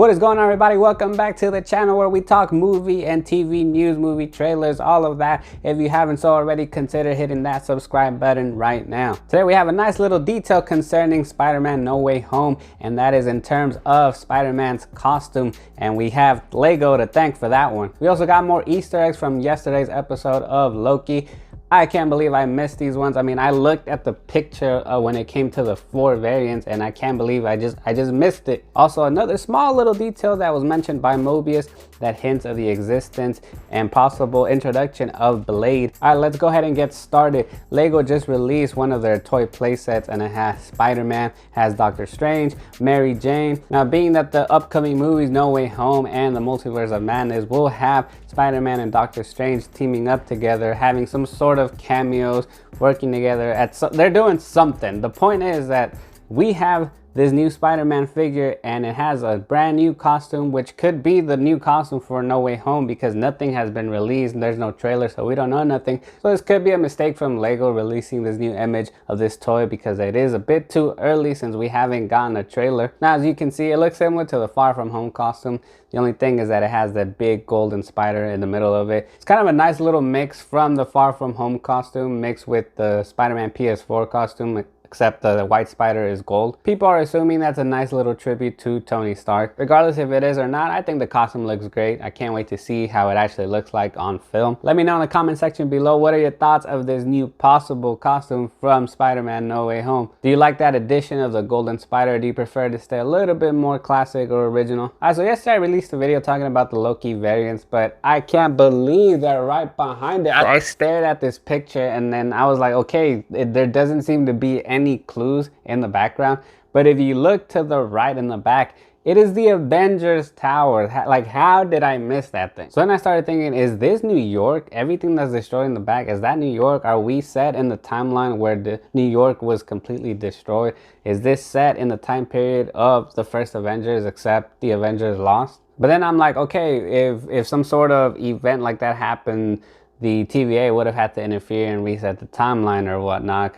What is going on, everybody? Welcome back to the channel where we talk movie and TV news, movie trailers, all of that. If you haven't so already, consider hitting that subscribe button right now. Today we have a nice little detail concerning Spider-Man No Way Home, and that is in terms of Spider-Man's costume, and we have Lego to thank for that one. We also got more Easter eggs from yesterday's episode of Loki. I can't believe I missed these ones. I mean, I looked at the picture when it came to the 4 variants, and I can't believe I just missed it. Also, another small little detail that was mentioned by Mobius that hints of the existence and possible introduction of Blade. All right, let's go ahead and get started. Lego just released one of their toy playsets, and it has Spider-Man, has Doctor Strange, Mary Jane. Now, being that the upcoming movies No Way Home and the Multiverse of Madness will have Spider-Man and Doctor Strange teaming up together, having some sort of cameos, working together they're doing something. The point is that we have this new Spider-Man figure, and it has a brand new costume, which could be the new costume for No Way Home because nothing has been released and there's no trailer, so we don't know nothing. So this could be a mistake from Lego releasing this new image of this toy because it is a bit too early since we haven't gotten a trailer. Now, as you can see, it looks similar to the Far From Home costume. The only thing is that it has that big golden spider in the middle of it. It's kind of a nice little mix from the Far From Home costume mixed with the Spider-Man PS4 costume, except the white spider is gold. People are assuming that's a nice little tribute to Tony Stark. Regardless if it is or not, I think the costume looks great. I can't wait to see how it actually looks like on film. Let me know in the comment section below, what are your thoughts of this new possible costume from Spider-Man No Way Home? Do you like that addition of the golden spider, or do you prefer to stay a little bit more classic or original? Alright, so yesterday I released a video talking about the Loki variants, but I can't believe that right behind it, I stared at this picture and then I was like, okay, there doesn't seem to be any clues in the background, but if you look to the right in the back, it is the Avengers Tower. Like, how did I miss that thing? So then I started thinking, is this New York? Everything that's destroyed in the back, is that New York? Are we set in the timeline where the New York was completely destroyed? Is this set in the time period of the first Avengers except the Avengers lost? But then I'm like, okay, if some sort of event like that happened, the TVA would have had to interfere and reset the timeline or whatnot,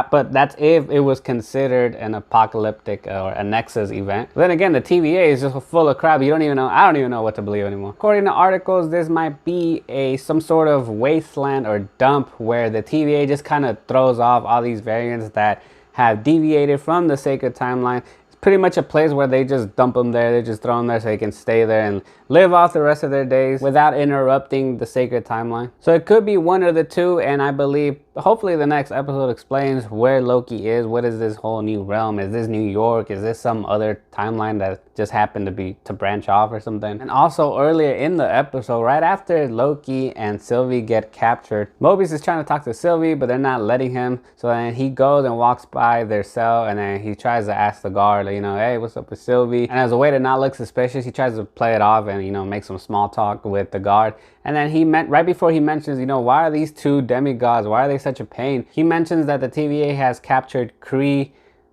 but that's if it was considered an apocalyptic or a Nexus event. But then again, the TVA is just full of crap. You don't even know, I don't even know what to believe anymore. According to articles, this might be some sort of wasteland or dump where the TVA just kind of throws off all these variants that have deviated from the sacred timeline. Pretty much a place where they just dump them there. They just throw them there so they can stay there and live off the rest of their days without interrupting the sacred timeline. So it could be one of the two, and I believe hopefully the next episode explains where Loki is. What is this whole new realm? Is this New York? Is this some other timeline that just happened to branch off or something? And also earlier in the episode, right after Loki and Sylvie get captured, Mobius is trying to talk to Sylvie, but they're not letting him. So then he goes and walks by their cell, and then he tries to ask the guard, you know, hey, what's up with Sylvie? And as a way to not look suspicious, he tries to play it off and, you know, make some small talk with the guard. And then right before he mentions, you know, why are these two demigods? Why are they such a pain? He mentions that the TVA has captured Kree,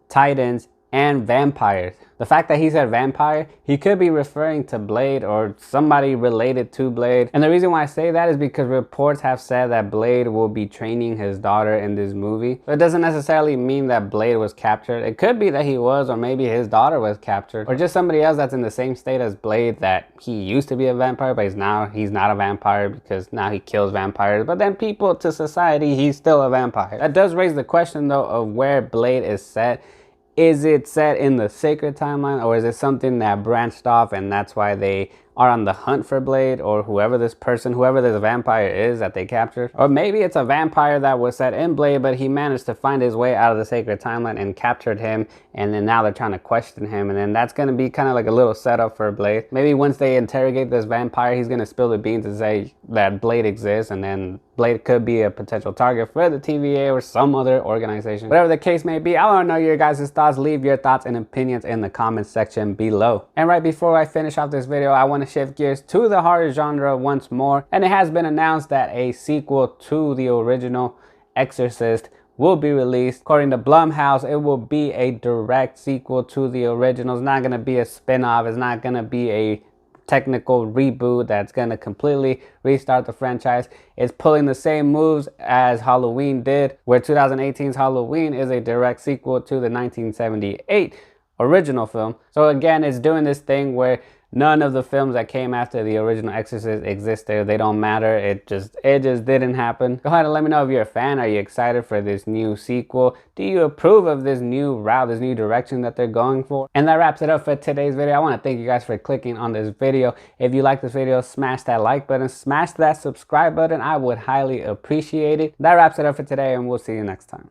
Titans, and vampires. The fact that he said vampire, he could be referring to Blade or somebody related to Blade. And the reason why I say that is because reports have said that Blade will be training his daughter in this movie. So it doesn't necessarily mean that Blade was captured. It could be that he was, or maybe his daughter was captured, or just somebody else that's in the same state as Blade, that he used to be a vampire, but he's not a vampire because now he kills vampires. But then people to society, he's still a vampire. That does raise the question though of where Blade is set. Is it set in the sacred timeline, or is it something that branched off and that's why they are on the hunt for Blade, or whoever this vampire is that they captured? Or maybe it's a vampire that was set in Blade, but he managed to find his way out of the sacred timeline and captured him, and then now they're trying to question him, and then that's going to be kind of like a little setup for Blade. Maybe once they interrogate this vampire, he's going to spill the beans and say that Blade exists, and then Blade could be a potential target for the TVA or some other organization. Whatever the case may be, I want to know your guys' thoughts. Leave your thoughts and opinions in the comments section below. And right before I finish off this video, I want to shift gears to the horror genre once more, and it has been announced that a sequel to the original Exorcist will be released. According to Blumhouse, it will be a direct sequel to the original. It's not going to be a spin-off. It's not going to be a technical reboot that's going to completely restart the franchise. It's pulling the same moves as Halloween did, where 2018's Halloween is a direct sequel to the 1978 original film. So again, it's doing this thing where None of the films that came after the original Exorcist exist there. They don't matter. It just didn't happen. Go ahead and let me know if you're a fan. Are you excited for this new sequel? Do you approve of this new route, this new direction that they're going for? And that wraps it up for today's video. I want to thank you guys for clicking on this video. If you like this video, smash that like button, smash that subscribe button. I would highly appreciate it. That wraps it up for today, and we'll see you next time.